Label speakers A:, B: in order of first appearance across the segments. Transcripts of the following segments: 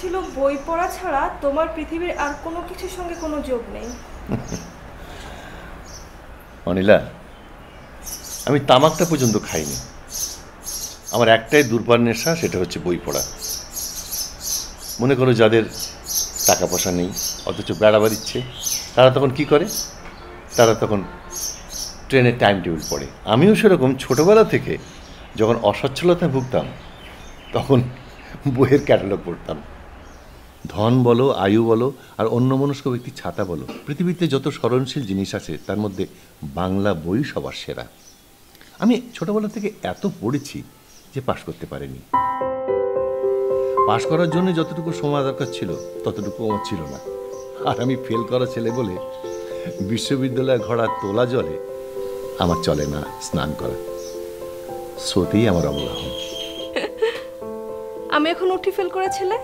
A: ছিল বই পড়া ছাড়া তোমার পৃথিবীর আর কোনো কিছুর সঙ্গে কোনো যোগ নেই।
B: অনিলা, আমি তামাকটা পর্যন্ত খাইনি। আমার একটাই দুর্বার নেশা, সেটা হচ্ছে বই পড়া। মনে করো যাদের টাকা পয়সা নেই অথচ বেড়াবার ইচ্ছে, তারা তখন কি করে? তারা তখন ট্রেনের টাইম টেবিল পড়ে। আমিও সেরকম ছোটোবেলা থেকে যখন অসচ্ছলতায় ভুগতাম তখন বইয়ের ক্যাটালগ পড়তাম। ধন বলো, আয়ু বলো, আর অন্যমনস্ক ব্যক্তির ছাতা বলো, পৃথিবীতে যত স্মরণশীল জিনিস আছে তার মধ্যে বাংলা বই সবার সেরা। আমি ছোটোবেলা থেকে এত পড়েছি যে পাশ করতে পারিনি। পাশ করার জন্য যতটুকু সময় দরকার ছিল ততটুকু আমার ছিল না। আর আমি ফেল করা ছেলে বলে বিশ্ববিদ্যালয়ে ঘোড়া তোলা জলে আমার চলে না স্নান করা। স্রোতেই আমার অবগাহন।
A: আমি এখন উঠি ফেল করে ছেলে,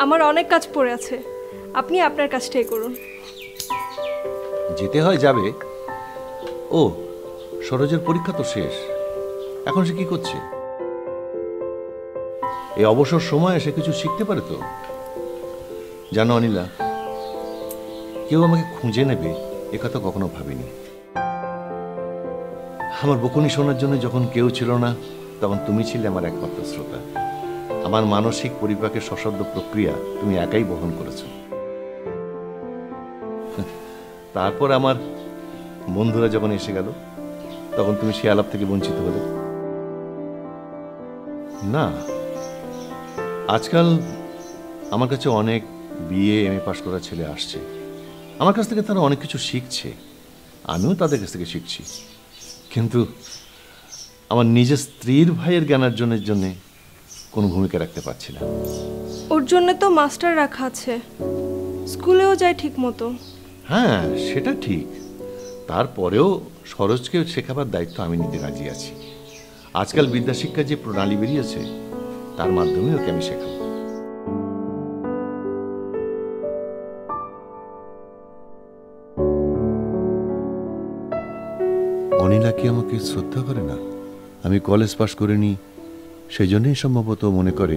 A: আমার অনেক কাজ পড়ে আছে, আপনি আপনার কাজটাই করুন।
B: যেতে হয় যাবে। ও, সরোজের পরীক্ষা তো শেষ, এখন সে কি করছে? এই অবসর সময়ে সে কিছু শিখতে পারে তো। জানো অনিলা, কেউ আমাকে খুঁজে নেবে একথা কখনো ভাবিনি। আমার বকুনি শোনার জন্য যখন কেউ ছিল না, তখন তুমি ছিলে আমার একমাত্র শ্রোতা। আমার মানসিক পরিপাকের সশব্দ প্রক্রিয়া তুমি একাই বহন করেছ। তারপর আমার বন্ধুরা যখন এসে গেল, তখন তুমি সে আলাপ থেকে বঞ্চিত হলে। না, আজকাল আমার কাছে অনেক বিএ এমএ পাশ করা ছেলে আসছে। আমার কাছ থেকে তারা অনেক কিছু শিখছে, আমিও তাদের কাছ থেকে শিখছি। কিন্তু আমার নিজের স্ত্রীর ভাইয়ের জ্ঞানার্জনের জন্য কোনো ভূমিকা রাখতে পারছি না।
A: ওর জন্য তো মাস্টার রাখা আছে, স্কুলেও যায় ঠিক মতো।
B: হ্যাঁ, সেটা ঠিক। তারপরেও সরোজকে শেখাবার দায়িত্ব আমি নিতে রাজি আছি। আজকাল বিদ্যাশিক্ষার যে প্রণালী বেরিয়েছে তার মাধ্যমে ওকে আমি শেখাবো। অনিলা কি আমাকে শ্রদ্ধা করে না? আমি কলেজ পাশ করিনি, সেই জন্যই সম্ভবত মনে করে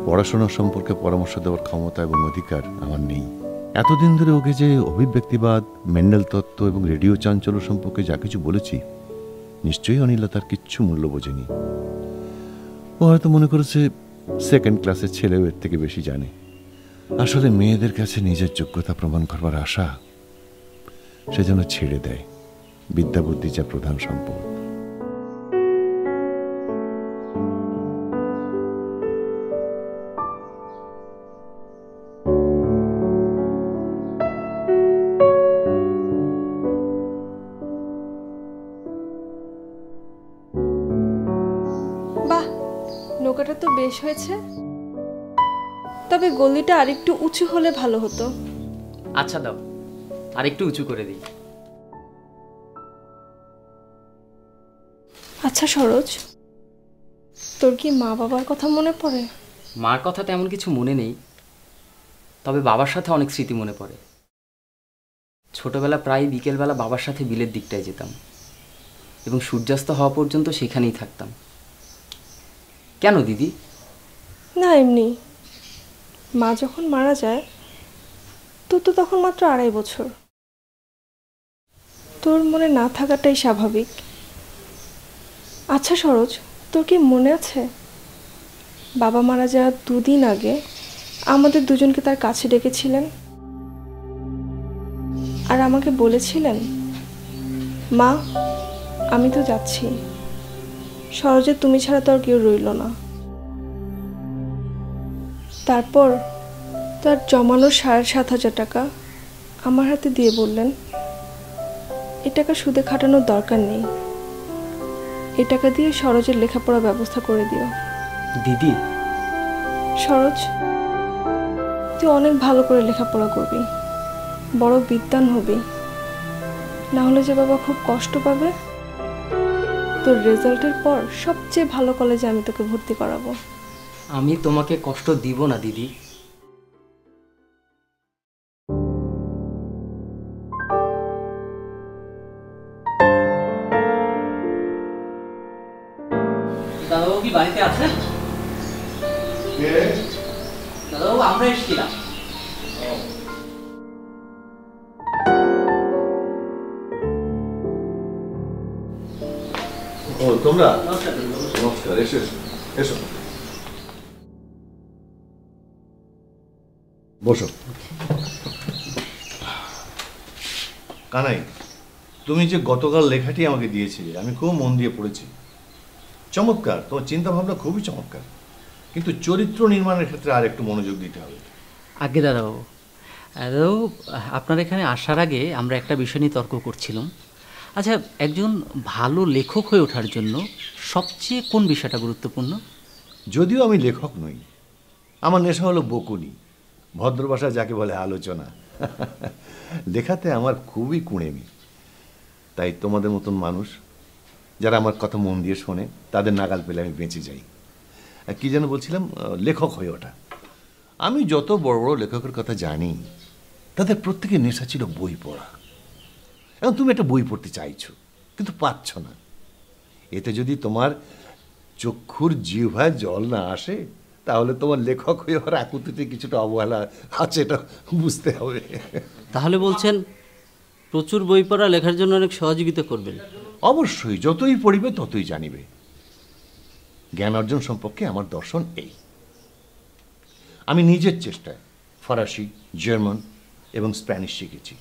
B: পড়াশোনা সম্পর্কে পরামর্শ দেওয়ার ক্ষমতা এবং অধিকার আমার নেই। এতদিন ধরে ওকে যে অভিব্যক্তিবাদ, মেন্ডেল তত্ত্ব এবং রেডিও চাঞ্চল্য সম্পর্কে যা কিছু বলেছি, নিশ্চয়ই অনিলা তার কিচ্ছু মূল্য বোঝেনি। ও হয়তো মনে করেছে সেকেন্ড ক্লাসের ছেলেও এর থেকে বেশি জানে। আসলে মেয়েদের কাছে নিজের যোগ্যতা প্রমাণ করবার আশা, সেজন্য ছেড়ে দেয় বিদ্যা বুদ্ধি যা প্রধান সম্পদ।
A: বাহ, নৌকাটা তো বেশ হয়েছে, তবে গলিটা আরেকটু উঁচু হলে ভালো হতো।
C: আচ্ছা দাও, আরেকটু উঁচু করে দিই।
A: আচ্ছা সরোজ, তোর কি মা বাবার কথা মনে পড়ে?
C: মার কথা তেমন কিছু মনে নেই, তবে বাবার সাথে অনেক স্মৃতি মনে পড়ে। ছোটবেলা প্রায় বিকেলবেলা বাবার সাথে বিলের দিকটায় যেতাম এবং সূর্যাস্ত হওয়া পর্যন্ত সেখানেই থাকতাম। কেন দিদি?
A: না, এমনি। মা যখন মারা যায় তোর তো তখন মাত্র 2.5 বছর, তোর মনে না থাকাটাই স্বাভাবিক। আচ্ছা সরোজ, তোর কি মনে আছে বাবা মারা যাওয়ার 2 দিন আগে আমাদের দুজনকে তার কাছে ডেকেছিলেন আর আমাকে বলেছিলেন, মা আমি তো যাচ্ছি, সরোজের তুমি ছাড়া তো আর কেউ রইল না। তারপর তার জমানো 7,500 টাকা আমার হাতে দিয়ে বললেন, এ টাকা সুদে খাটানোর দরকার নেই, এ টাকা দিয়ে সরোজের লেখাপড়ার ব্যবস্থা করে দিও।
C: দিদি,
A: সরোজ, তুই অনেক ভালো করে লেখাপড়া করবি, বড় বিদ্বান হবি, না হলে যে বাবা খুব কষ্ট পাবে। তোর রেজাল্টের পর সবচেয়ে ভালো কলেজে আমি তোকে ভর্তি করাবো।
C: আমি তোমাকে কষ্ট দিব না দিদি। দাদাবাবু কি বাড়িতে আছেন? দাদাবাবু আমরা এসেছিলাম।
B: ও তোমরা, নমস্কার, এসো এসো এসো, বসো। কানাই, তুমি যে গতকাল লেখাটি আমাকে দিয়েছিলে আমি খুব মন দিয়ে পড়েছি। চমৎকার, তোমার চিন্তা ভাবনা খুবই চমৎকার, কিন্তু চরিত্র নির্মাণের ক্ষেত্রে আর একটু মনোযোগ দিতে হবে।
D: আগে দাদাবাবু, দাদাবাবু আপনার এখানে আসার আগে আমরা একটা বিষয় নিয়ে তর্ক করছিলাম। আচ্ছা, একজন ভালো লেখক হয়ে ওঠার জন্য সবচেয়ে কোন বিষয়টা গুরুত্বপূর্ণ?
B: যদিও আমি লেখক নই, আমার নেশা হলো বকুনি, ভদ্র ভাষায় যাকে বলে আলোচনা। লেখাতে আমার খুবই কুঁড়েমি। তাই তোমাদের মতন মানুষ যারা আমার কথা মন দিয়ে শোনে তাদের নাগাল পেলে আমি বেঁচে যাই। আর কি যেন বলছিলাম, লেখক হয়ে ওঠা। আমি যত বড় বড় লেখকের কথা জানি তাদের প্রত্যেকের নেশা ছিল বই পড়া। এখন তুমি একটা বই পড়তে চাইছো কিন্তু পাচ্ছ না। এতে যদি তোমার চক্ষুর জিহ্বায় জল না আসে তাহলে তোমার লেখক হয়ে হওয়ার আকুতিতে কিছুটা অবহেলা আছে, এটা বুঝতে হবে।
D: তাহলে বলছেন প্রচুর বই পড়া লেখার জন্য অনেক সহযোগিতা করবেন?
B: অবশ্যই, যতই পড়িবে ততই জানিবে। জ্ঞান অর্জন সম্পর্কে আমার দর্শন এই। আমি নিজের চেষ্টায় ফরাসি, জার্মান এবং স্প্যানিশ শিখেছি।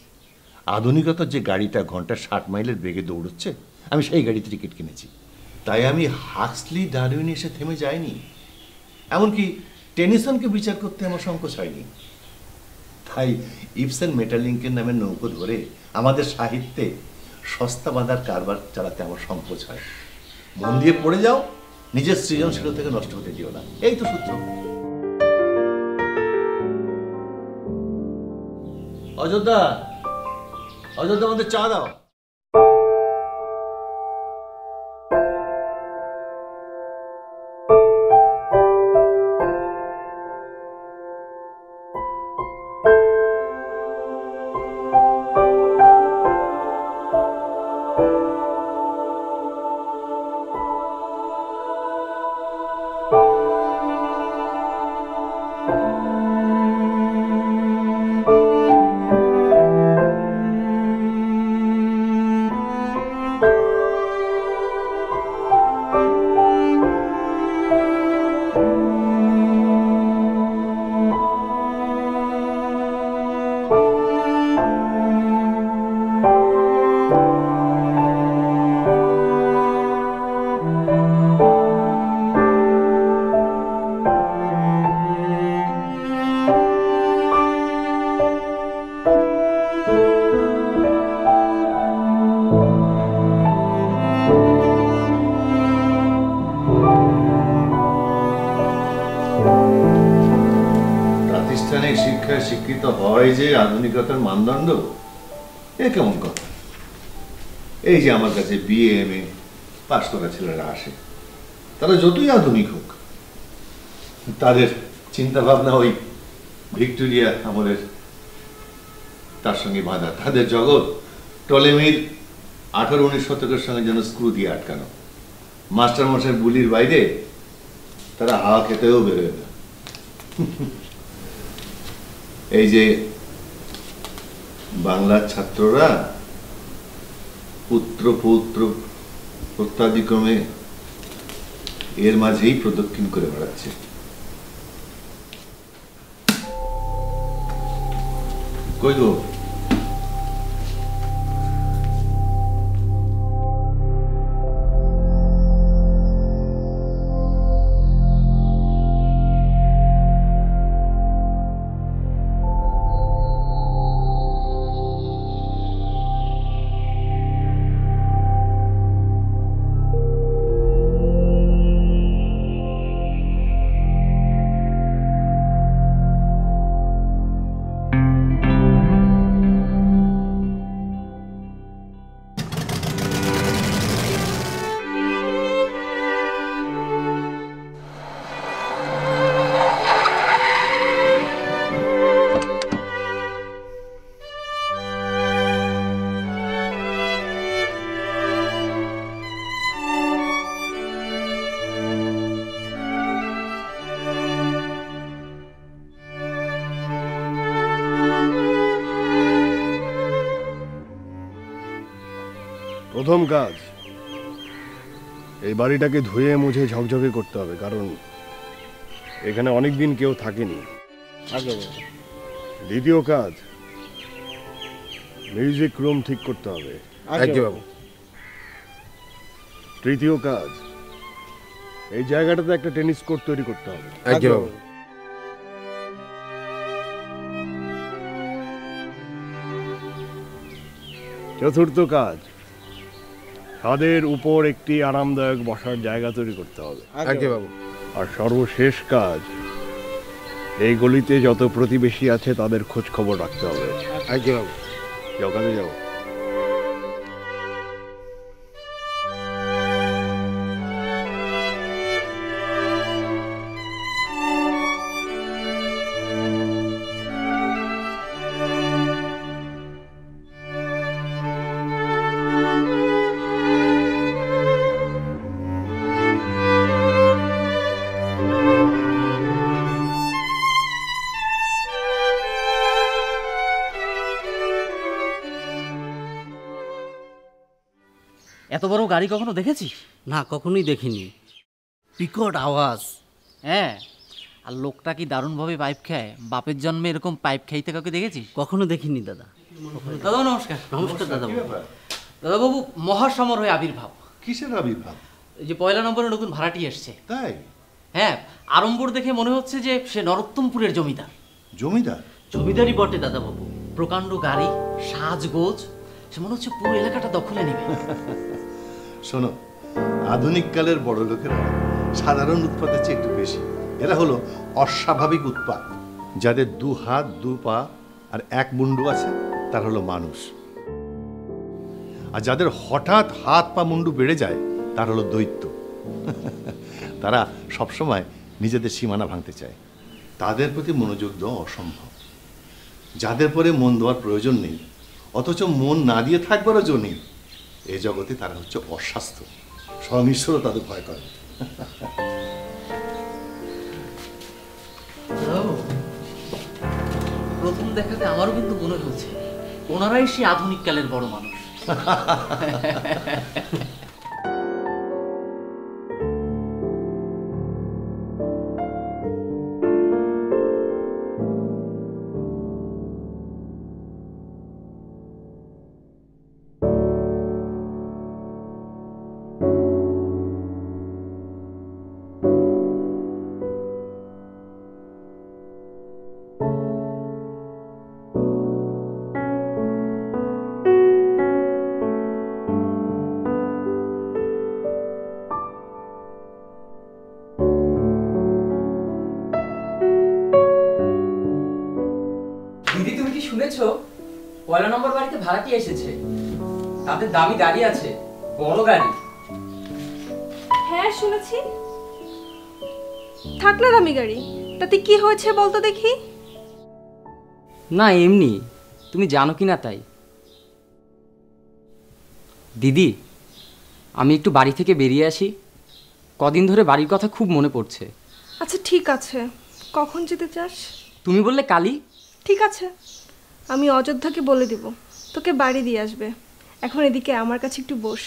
B: আধুনিকতার যে গাড়িটা ঘন্টায় 60 মাইলের বেগে দৌড়চ্ছে, আমি সেই গাড়িতে টিকিট কিনেছি। তাই আমি হাক্সলি ডারউইন এসে থেমে যাইনি, এমনকি টেনিসনকে বিচার করতে আমার সংকোচ হয়নি। তাই ইবসেন মেটালিঙ্কের নামে নৌকো ধরে আমাদের সাহিত্যে সস্তা বাঁধার কারবার চালাতে আমার সংকোচ হয়। মন দিয়ে পড়ে যাও, নিজের সৃজনশীলতাকে নষ্ট হতে দিও না, এই তো সূত্র। অযোধ্যা, অযোধ্যা, আমাদের চা দাও। প্রাতিষ্ঠানিক শিক্ষায় শিক্ষিত হয় যে আধুনিকতার মানদণ্ড, এ কেমন কথা? এই যে আমার কাছে বিএ এমএ পাশ করা ছেলেরা আসে, তারা যতই আধুনিক হোক তাদের চিন্তা ভাবনা ওই ভিক্টোরিয়া আমলের তার সঙ্গে বাঁধা। তাদের জগৎ টলেমির 18-19 শতকের সঙ্গে যেন স্ক্রু দিয়ে আটকানো। মাস্টারমশাই বুলির বাইরে তারা হাওয়া খেতেও বেরোয় না। এই যে বাংলার ছাত্ররা পুত্র পৌত্র প্রত্যাদিক্রমে এর মাঝেই প্রদক্ষিণ করে বেড়াচ্ছে। কই গো?
E: প্রথম কাজ, এই বাড়িটাকে ধুয়ে মুছে ঝকঝকে করতে হবে, কারণ এখানে অনেক দিন কেউ থাকেনি। দ্বিতীয় কাজ, মিউজিক রুম ঠিক করতে হবে।
F: বাবু।
E: তৃতীয় কাজ, এই জায়গাটাতে একটা টেনিস কোর্ট তৈরি করতে হবে।
F: বাবু।
E: চতুর্থ কাজ, ছাদের উপর একটি আরামদায়ক বসার জায়গা তৈরি করতে হবে।
F: বাবু।
E: আর সর্বশেষ কাজ, এই গলিতে যত প্রতিবেশী আছে তাদের খোঁজ খবর রাখতে হবে।
F: বাবু।
E: যাও, কাজে যাও।
D: এত বড় গাড়ি কখনো দেখেছিস?
G: না, কখনোই দেখিনি। বিকট আওয়াজ।
D: হ্যাঁ, আর লোকটা কি দারুণভাবে পাইপ খায়। বাপের জন্মে এরকম পাইপ খাইতে কাউকে দেখেছিস?
G: কখনো দেখিনি দাদা।
D: দাদা নমস্কার।
G: নমস্কার দাদা।
D: দাদাবাবু, মহাসমরয় আবির্ভাব।
B: কিসের আবির্ভাব?
D: এই যে 1 নম্বরে নতুন ভাড়াটি এসছে।
B: তাই?
D: হ্যাঁ, আড়ম্বর দেখে মনে হচ্ছে যে সে নরোত্তমপুরের জমিদার।
B: জমিদার?
G: জমিদারি বটে দাদাবাবু।
D: প্রকাণ্ড গাড়ি, সাজগোজ, সে মনে হচ্ছে পুরো এলাকাটা দখলে নেবে।
B: শোনো, আধুনিক কালের বড় লোকেরা সাধারণ উৎপাতের চেয়ে একটু বেশি। এরা হলো অস্বাভাবিক উৎপাত। যাদের 2 হাত 2 পা আর 1 মুন্ডু আছে তার হলো মানুষ। আর যাদের হঠাৎ হাত পা মুন্ডু বেড়ে যায় তার হলো দৈত্য। তারা সবসময় নিজেদের সীমানা ভাঙতে চায়। তাদের প্রতি মনোযোগ দেওয়া অসম্ভব। যাদের পরে মন দেওয়ার প্রয়োজন নেই, অথচ মন না দিয়ে থাকবারও জো নেই, এই জগতে তারা হচ্ছে অস্বাস্থ্য। স্বয়ং ঈশ্বরও তাদের ভয় করে।
D: প্রথম দেখাতে আমারও কিন্তু মনে হচ্ছে ওনারাই সেই আধুনিক কালের বড় মানুষ। দিদি, তুমি কি শুনেছো? 1 নম্বর বাড়িতে ভাড়াটি এসেছে। তাদের দামি গাড়ি আছে, বড় গাড়ি।
A: হ্যাঁ শুনেছি। থাকলে দামি গাড়ি, তাতে কি হয়েছে বলতো দেখি।
C: না, এমনি, তুমি জানো কি না তাই। দিদি, আমি একটু বাড়ি থেকে বেরিয়ে আসি। কদিন ধরে বাড়ির কথা খুব মনে পড়ছে।
A: আচ্ছা ঠিক আছে, কখন যেতে চাস?
C: তুমি বললে কালই।
A: ঠিক আছে, আমি অযোধ্যাকে বলে দিব তোকে বাড়ি দিয়ে আসবে। এখন এদিকে আমার কাছে একটু বস।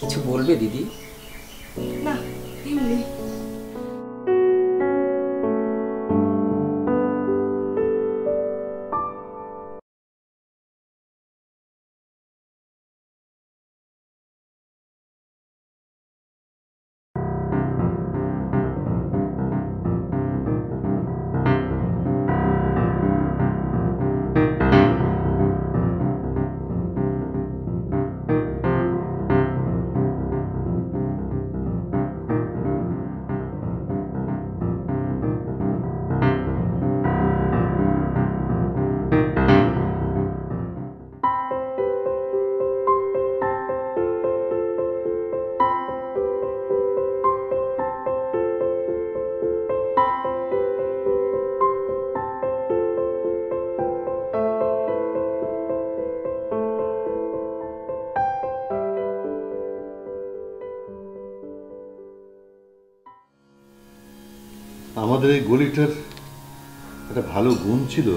C: কিছু বলবে দিদি?
A: না, এমনি।
B: আমাদের এই গলিটার একটা ভালো গুণ ছিল,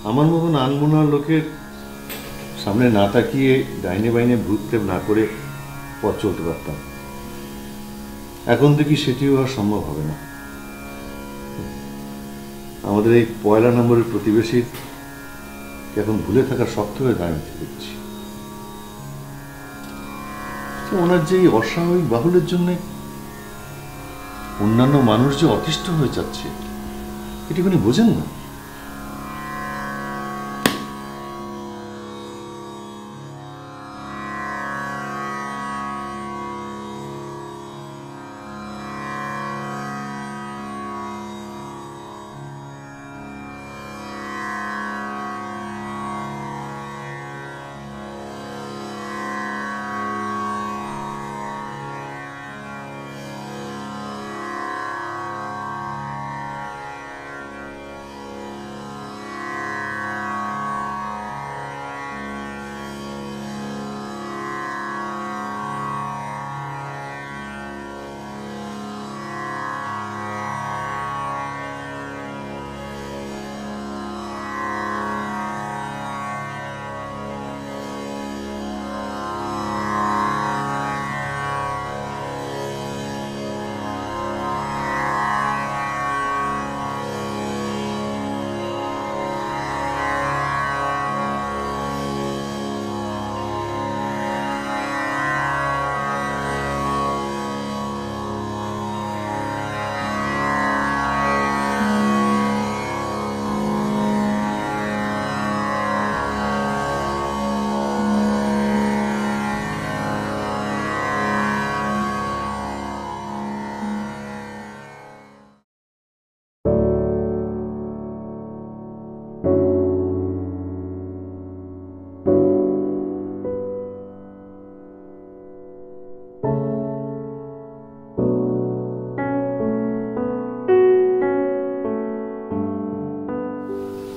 B: আমার মতন আনমনার লোকের সামনে না তাকিয়ে ডাইনে বাইনে ভ্রুক্ষেপ না করে পথ চলতে পারতাম। এখন দেখি সেটিও আর সম্ভব হবে না। আমাদের এই পয়লা নম্বরের প্রতিবেশীর এখন ভুলে থাকা শক্ত হয়ে দাঁড়িয়ে দেখছি। ওনার যে এই অস্বাভাবিক বাহুলের জন্য অন্যান্য মানুষ যে অতিষ্ঠ হয়ে যাচ্ছে, এটি উনি বোঝেন না।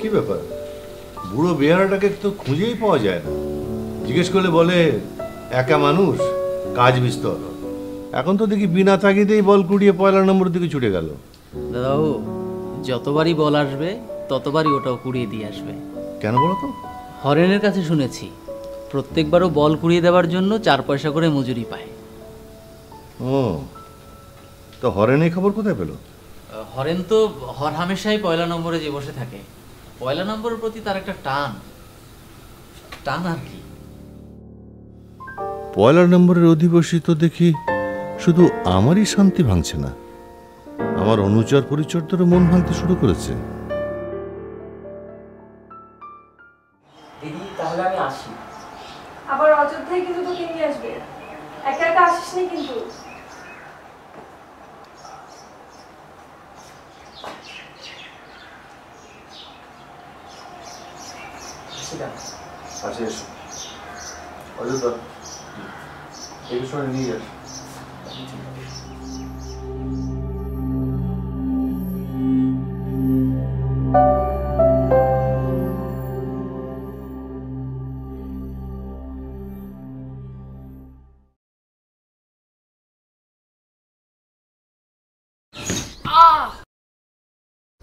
B: কি ব্যাপার, বুড়ো বেহারাটাকে তো খুঁজেই পাওয়া যায় না। জিজ্ঞেস করলে বলে একা মানুষ, কাজ বিস্তর। এখন তো দেখি বিনা তাগিদেই বল কুড়িয়ে পয়লা নম্বরের দিকে ছুটে গেল।
D: দাদাবাবু, যতবারই বল আসবে ততবারই ওটাও কুড়িয়ে দিয়ে আসবে।
B: কেন বলো তো?
D: হরেনের কাছে শুনেছি প্রত্যেকবারও বল কুড়িয়ে দেওয়ার জন্য 4 পয়সা করে মজুরি পায়।
B: ও, তো হরেন এই খবর কোথায় পেল?
D: হরেন তো হর হামেশাই পয়লা নম্বরে যে বসে থাকে, পয়লা নম্বরের প্রতি তার একটা টান টান আর কি।
B: পয়লা নম্বরের অধিবাসী তো দেখি শুধু আমারই শান্তি ভাঙছে না, আমার অনুচর পরিচর্যারও মন ভাঙতে শুরু করেছে।
C: দিদি তাহলে আমি আসি।
A: আবার অযোধ্যায় কিন্তু তোকে নিয়ে আসবে, একা একা আসিস নি কিন্তু।
B: আচ্ছা এসো অযোধ্যা, এই সময় নিয়ে যাস।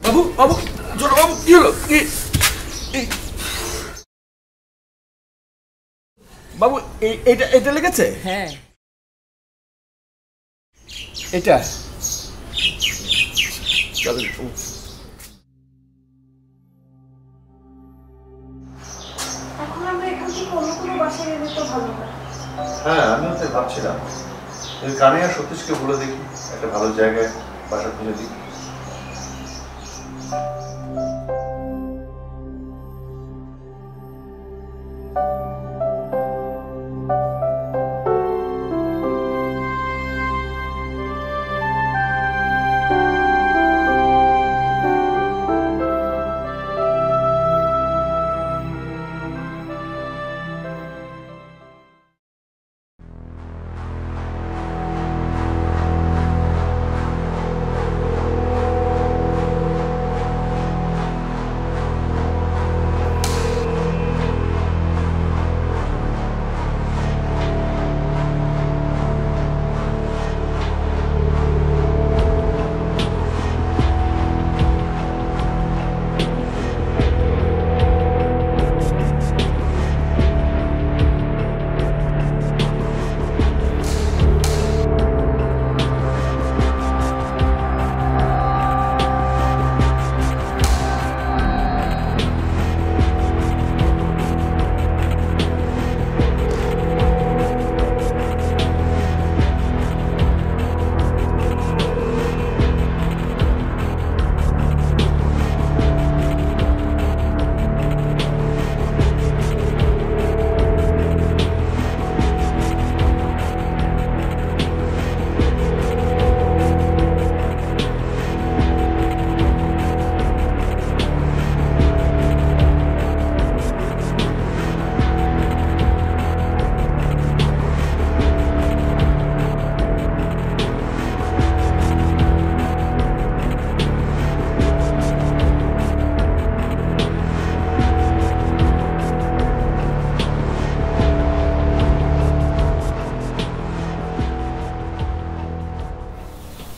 F: বাবু বাবু, ছোট বাবু, কি হলো? কি বাবু, এটা এটা লেগেছে?
C: হ্যাঁ,
F: এটা চল।
A: এখন আমরা এখান থেকে অন্য কোনো বাসায় গেলে তো ভালো হয়।
B: হ্যাঁ, আমিও তাই ভাবছিলাম, কানে আর সতীশকে বলে দেখি একটা ভালো জায়গায় বাসা খুলে দিই।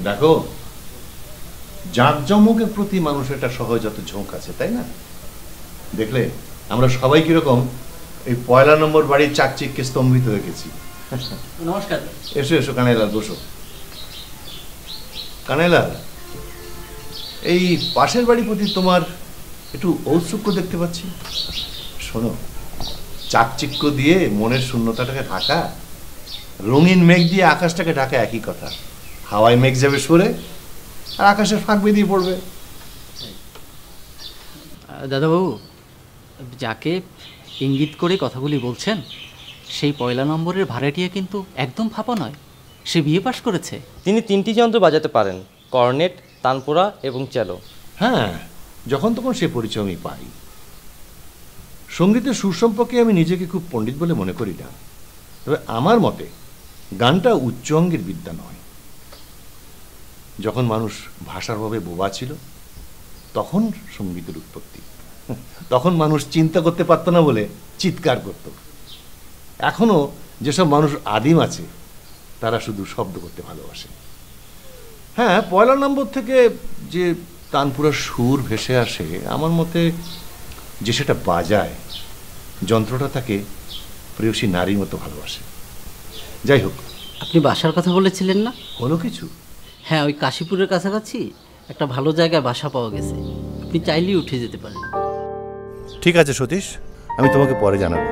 B: দেখো, জাঁকজমকের প্রতি মানুষের একটা সহজাত ঝোঁক আছে, তাই না? দেখলে আমরা সবাই কিরকম এই পয়লা নম্বর বাড়ির চাকচিককে স্তম্ভিত হয়ে গেছি।
D: নমস্কার।
B: এসো এসো কানাইলাল, বসো। কানাইলাল, এই পাশের বাড়ির প্রতি তোমার একটু ঔৎসুক্য দেখতে পাচ্ছি। শোনো, চাকচিক্য দিয়ে মনের শূন্যতাটাকে ঢাকা, রঙিন মেঘ দিয়ে আকাশটাকে ঢাকা একই কথা। হাওয়ায় মেঘ যাবে সরে, আর আকাশের ফাঁক বেরিয়ে পড়বে।
D: দাদাবাবু, যাকে ইঙ্গিত করে কথাগুলি বলছেন সেই পয়লা নম্বরের ভাড়াটিয়া কিন্তু একদম ফাঁপা নয়, সে বিএ পাশ করেছে।
H: তিনি 3টি যন্ত্র বাজাতে পারেন, কর্নেট, তানপুরা এবং চ্যালো।
B: হ্যাঁ, যখন তখন সে পরিচয় আমি পাই। সঙ্গীতের সুর সম্পর্কে আমি নিজেকে খুব পণ্ডিত বলে মনে করি না, তবে আমার মতে গানটা উচ্চ অঙ্গের বিদ্যা নয়। যখন মানুষ ভাষার ভাবে বোবা ছিল তখন সঙ্গীতের উৎপত্তি। তখন মানুষ চিন্তা করতে পারত না বলে চিৎকার করত। এখনো যেসব মানুষ আদিম আছে তারা শুধু শব্দ করতে ভালোবাসে। হ্যাঁ, পয়লা নম্বর থেকে যে তানপুরা সুর ভেসে আসে, আমার মতে যে সেটা বাজায়, যন্ত্রটা তাকে প্রেয়সী নারীর মতো ভালোবাসে। যাই হোক,
D: আপনি বাসার কথা বলেছিলেন না?
B: হলো কিছু?
D: হ্যাঁ, ওই কাশীপুরের কাছাকাছি একটা ভালো জায়গায় বাসা পাওয়া গেছে, আপনি চাইলেই উঠে যেতে পারেন।
B: ঠিক আছে সতীশ, আমি তোমাকে পরে জানাবো।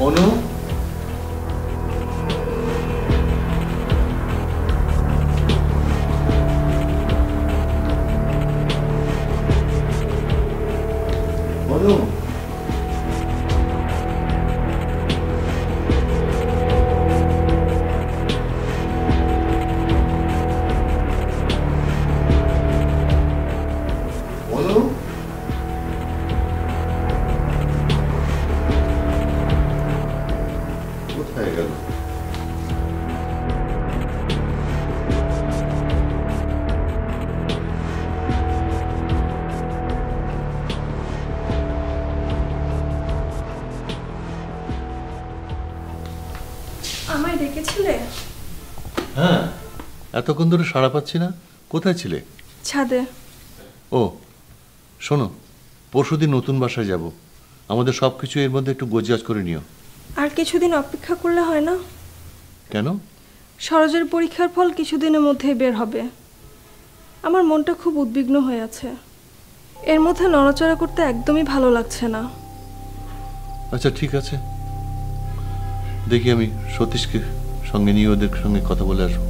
B: অনু, অনু, অনু, কোথায় গেল?
A: আমায় ডেকেছিলে?
B: হ্যাঁ, এতক্ষণ ধরে সাড়া পাচ্ছি না, কোথায় ছিলে?
A: ছাদে।
B: ও শোনো, পরশুদিন নতুন বাসায় যাব, আমাদের সব কিছু এর মধ্যে একটু গোছগাছ করে নিও।
A: আর কিছুদিন অপেক্ষা করলে হয় না?
B: কেন?
A: সরোজের পরীক্ষার ফল কিছুদিনের মধ্যেই বের হবে। আমার মনটা খুব উদ্বিগ্ন হয়ে আছে, এর মধ্যে নড়াচড়া করতে একদমই ভালো লাগছে না।
B: আচ্ছা ঠিক আছে, দেখি আমি সতীশকে সঙ্গে নিয়ে ওদের সঙ্গে কথা বলে আসবো।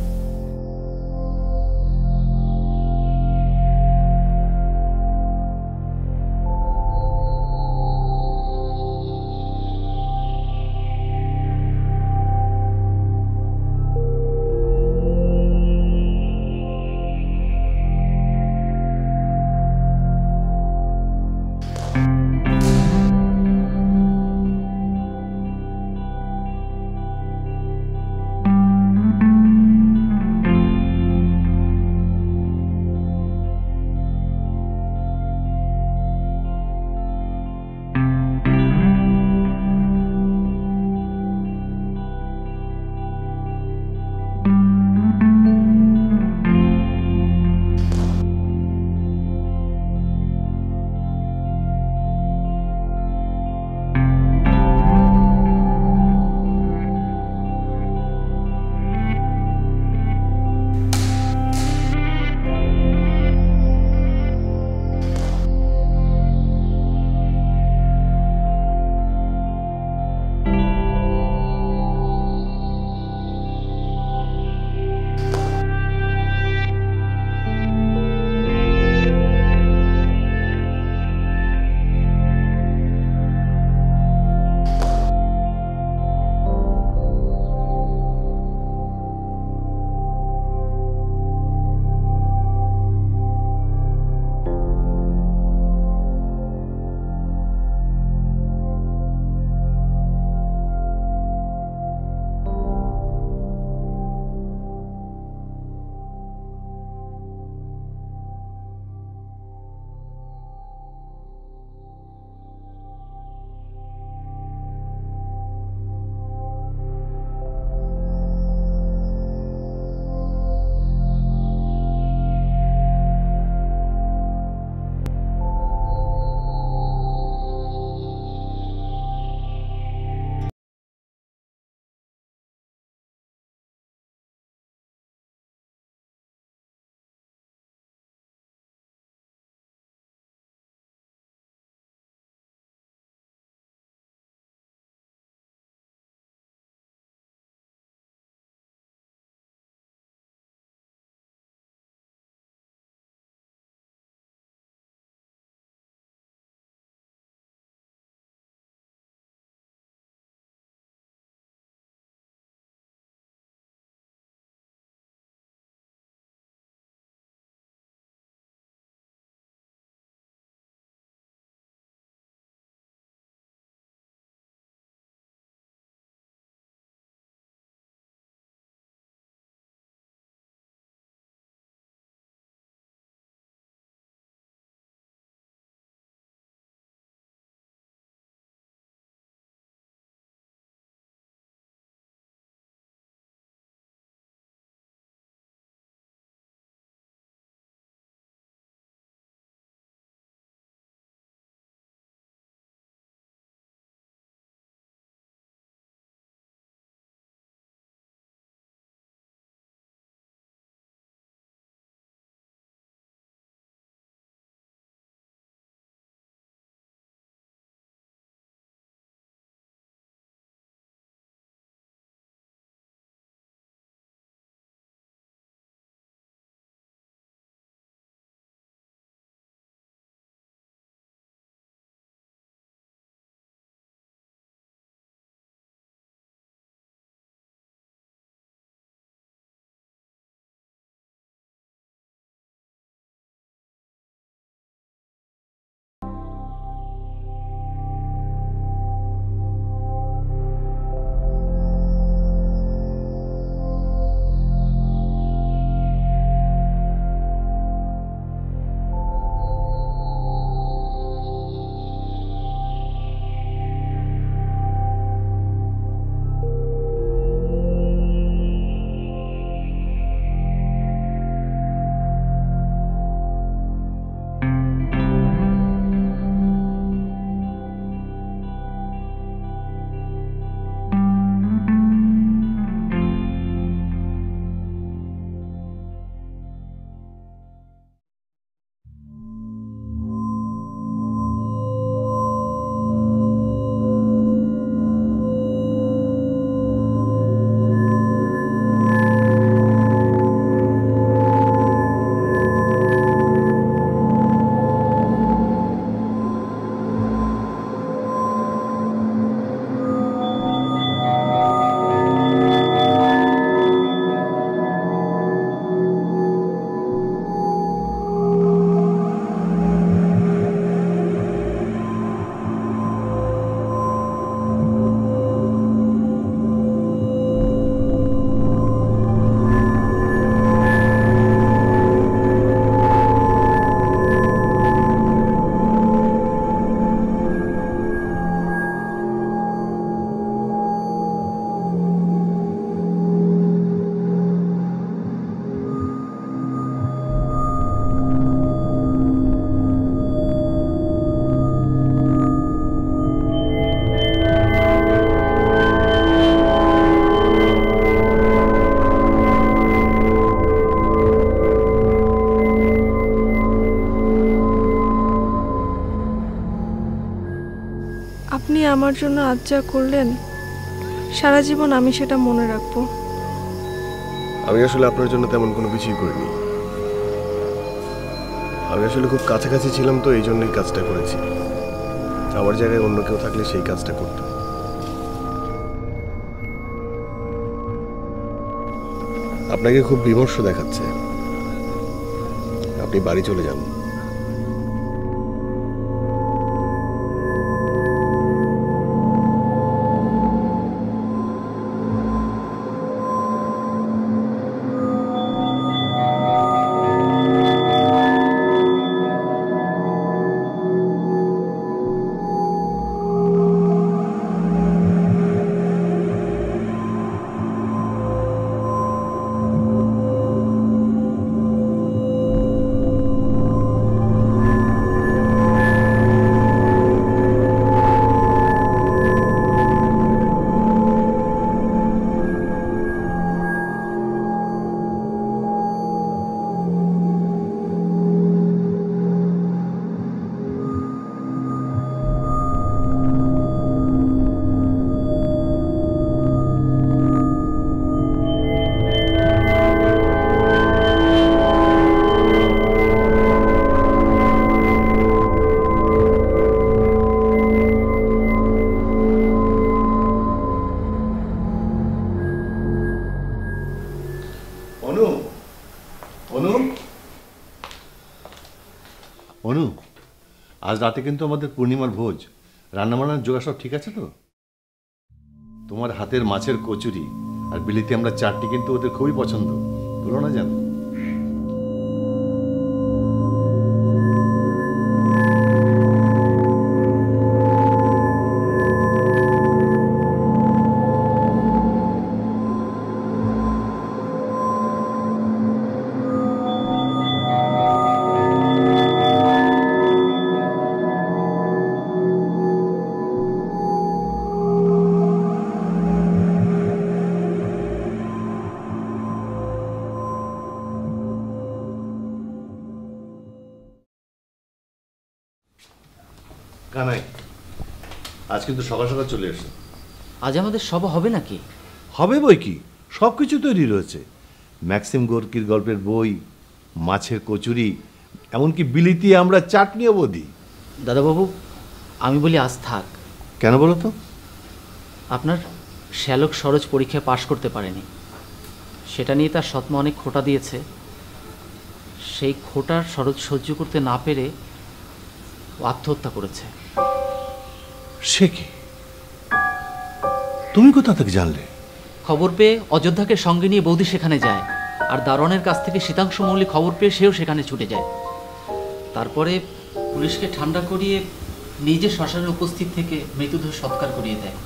A: আমার জন্য আজ যা করলেন সারা জীবন আমি সেটা মনে রাখবো।
E: আমি আসলে আপনার জন্য তেমন কোনো কিছুই করিনি। আমি আসলে খুব কাছাকাছি ছিলাম, তো এই জন্যই কাজটা করেছি। আমার জায়গায় অন্য কেউ থাকলে সেই কাজটা করত। আপনাকে খুব বিমর্ষ দেখাচ্ছে, আপনি বাড়ি চলে যান।
B: অনু, আজ রাতে কিন্তু আমাদের পূর্ণিমার ভোজ। রান্নাবান্নার জোগাড় সব ঠিক আছে তো? তোমার হাতের মাছের কচুরি আর বিলিতি আমরা চাটনি কিন্তু ওদের খুবই পছন্দ, বলো না জানো? কানাই, আজ কিন্তু সকাল সকাল চলে এসো।
D: আজ আমাদের সভা হবে নাকি?
B: হবে বই কি, সব কিছু তৈরি রয়েছে। ম্যাক্সিম গোর্কির গল্পের বই, মাছের কচুরি, এমনকি বিলিতি আমরা চাটনিও বদি।
D: দাদাবাবু, আমি বলি আজ থাক।
B: কেন বলো তো?
D: আপনার শ্যালক সরোজ পরীক্ষায় পাশ করতে পারেনি, সেটা নিয়ে তার সৎমা অনেক খোঁটা দিয়েছে। সেই খোঁটার সরোজ সহ্য করতে না পেরে ও আত্মহত্যা করেছে।
B: সে কি? তুমি কোথা থেকে জানলে?
D: খবর পেয়ে অযোধ্যাকে সঙ্গে নিয়ে বৌদি সেখানে যায়, আর দারোয়ানের কাছ থেকে শীতাংশু মৌলি খবর পেয়ে সেও সেখানে ছুটে যায়। তারপরে পুলিশকে ঠান্ডা করিয়ে নিজে শ্মশানে উপস্থিত থেকে মৃতদেহ সৎকার করিয়ে দেয়।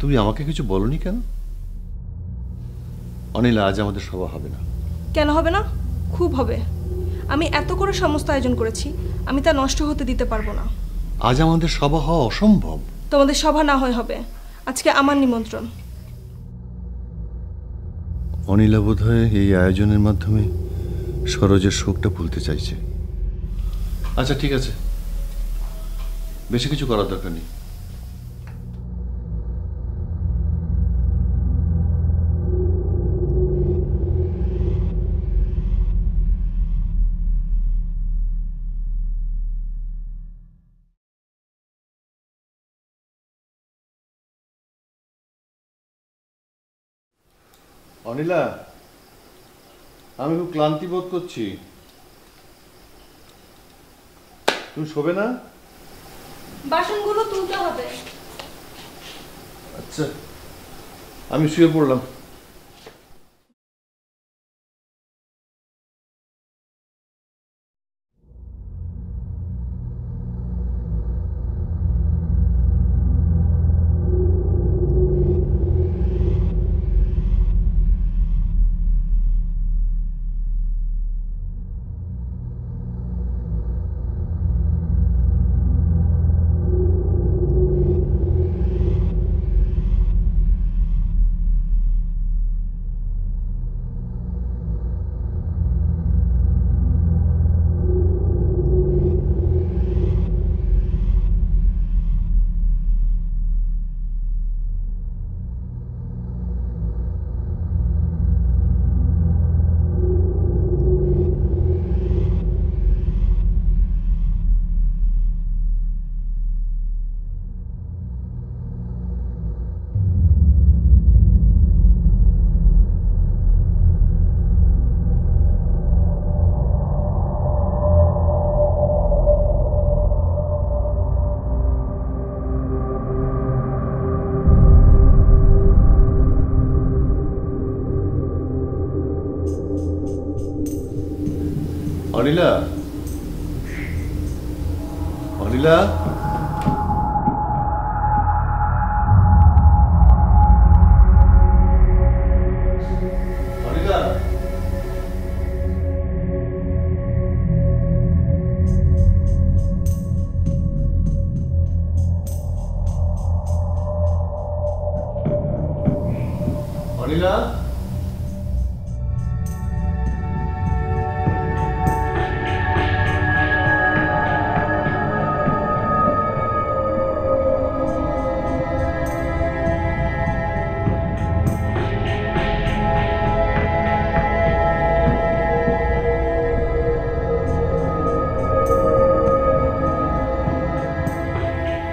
B: তুমি আমাকে কিছু বলনি কেন? অনিল, আজ আমাদের সভা হবে না।
A: কেন হবে না? খুব হবে। আমি এত করে সমস্ত আয়োজন করেছি, আমি তা নষ্ট হতে দিতে পারবো না।
B: আজ আমাদের সভা হওয়া অসম্ভব।
A: তোমাদের সভা না হয় হবে, আজকে আমার নিমন্ত্রণ।
B: অনিলা বোধহয় এই আয়োজনের মাধ্যমে সরোজের শোকটা ভুলতে চাইছে। আচ্ছা ঠিক আছে, বেশি কিছু করার দরকার নেই। অনিলা, আমি খুব ক্লান্তি বোধ করছি, তুমি শোবে না?
A: বাসনগুলো তুলতে হবে।
B: আচ্ছা, আমি শুয়ে পড়লাম। অনিলা, অনিলা, অনিলা। অনিলা।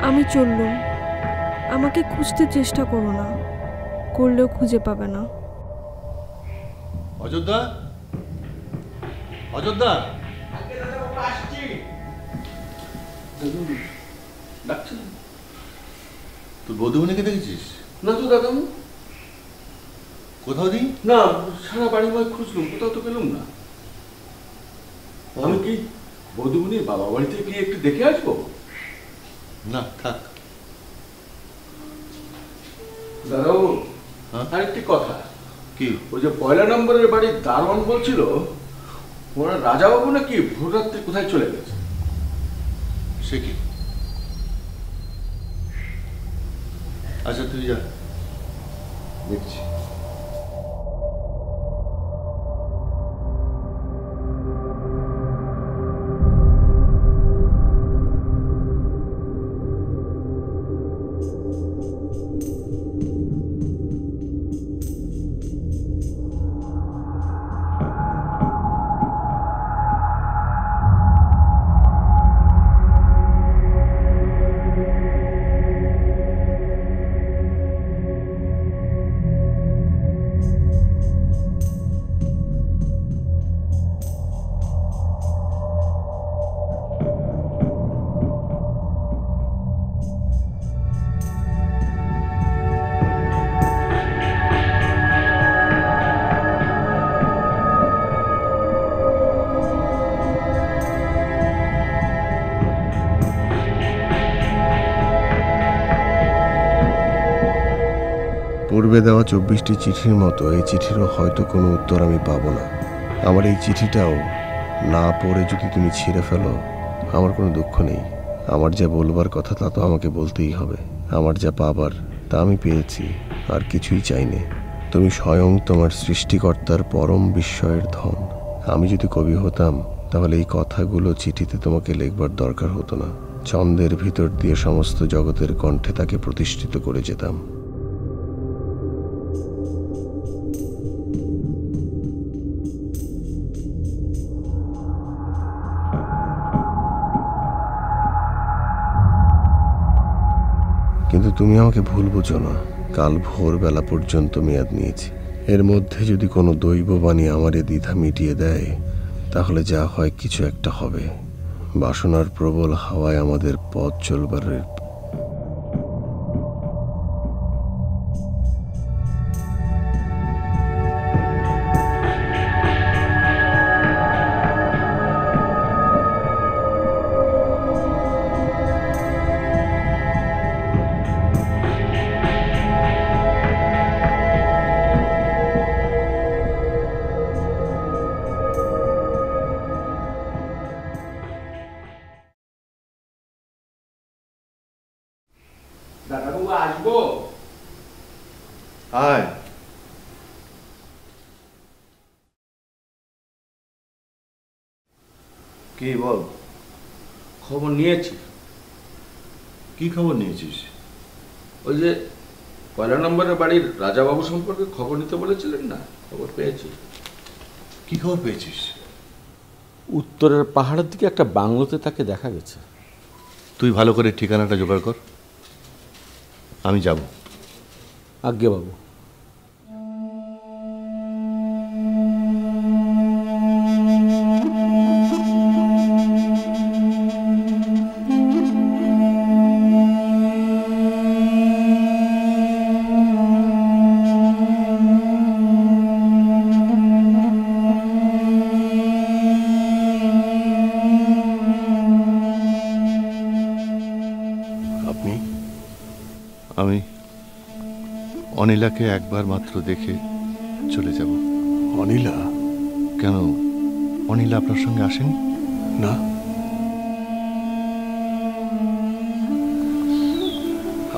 A: আমি চললুম, আমাকে খুঁজতে চেষ্টা করো না, করলেও খুঁজে পাবে না।
B: অযোধ্যা, অযোধ্যা,
F: ডাকছেন?
B: তুই বধূমণিকে দেখেছিস?
F: না তো দাদাবু।
B: কোথাও দিই
F: না, সারা বাড়িময় খুঁজলুম, কোথাও তো পেলুম না। আমি কি বধূমণির বাবা বাড়িতে গিয়ে একটু দেখে আসবো?
B: না, থাক।
F: দাদাবু,
B: হ্যাঁ?
F: আরেকটি কথা।
B: কি?
F: ওই যে 1 নম্বরের বাড়ির দারোয়ান বলছিল ওরা রাজাবাবু নাকি ভোর রাত্রে কোথায় চলে গেছে।
B: সে কি? আচ্ছা তুই যা, দেখছি।
E: পূর্বে দেওয়া 24টি চিঠির মতো এই চিঠিরও হয়তো কোনো উত্তর আমি পাবো না। আমার এই চিঠিটাও না পড়ে যদি তুমি ছিঁড়ে ফেলো, আমার কোনো দুঃখ নেই। আমার যা বলবার কথা তা তো আমাকে বলতেই হবে। আমার যা পাবার তা আমি পেয়েছি, আর কিছুই চাইনি। তুমি স্বয়ং তোমার সৃষ্টিকর্তার পরম বিস্ময়ের ধন। আমি যদি কবি হতাম তাহলে এই কথাগুলো চিঠিতে তোমাকে লিখবার দরকার হতো না। ছন্দের ভিতর দিয়ে সমস্ত জগতের কণ্ঠে তাকে প্রতিষ্ঠিত করে যেতাম। কিন্তু তুমি আমাকে ভুল বুঝো না। কাল ভোরবেলা পর্যন্ত মেয়াদ নিয়েছি। এর মধ্যে যদি কোনো দৈববাণী আমার এ দ্বিধা মিটিয়ে দেয়, তাহলে যা হয় কিছু একটা হবে। বাসনার প্রবল হাওয়ায় আমাদের পথ চলবার
F: দাদাবাবু আসবো?
B: আয়। কি বল?
F: খবর নিয়েছি।
B: কি খবর নিয়েছিস?
F: ওই যে 1 নম্বরের বাড়ির রাজাবাবু সম্পর্কে খবর নিতে বলেছিলেন না, খবর পেয়েছি।
B: কি খবর পেয়েছিস?
F: উত্তরের পাহাড়ের দিকে একটা বাংলোতে তাকে দেখা গেছে।
B: তুই ভালো করে ঠিকানাটা জোগাড় কর, আমি যাব।
F: আজ্ঞে বাবু।
B: আমি অনিলাকে একবার মাত্র দেখে চলে যাব।
E: অনিলা?
B: কেন, অনিলা আপনার সঙ্গে আসেনি?
E: না,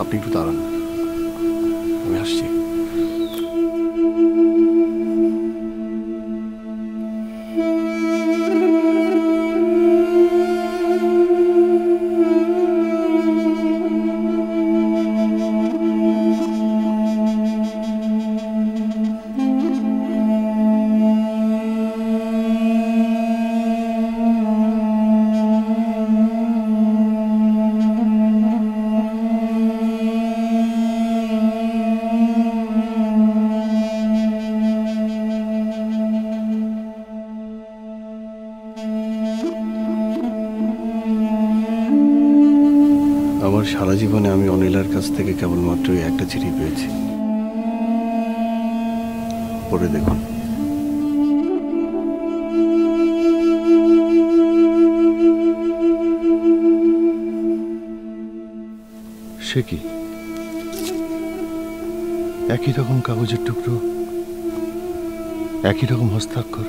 E: আপনি একটু দাঁড়ান, আমি আসছি। আমার সারা জীবনে আমি অনিলার কাছ থেকে কেবলমাত্র একটা চিঠি পেয়েছি, পড়ে দেখুন।
B: সে কি, একই রকম কাগজের টুকরো, একই রকম হস্তাক্ষর।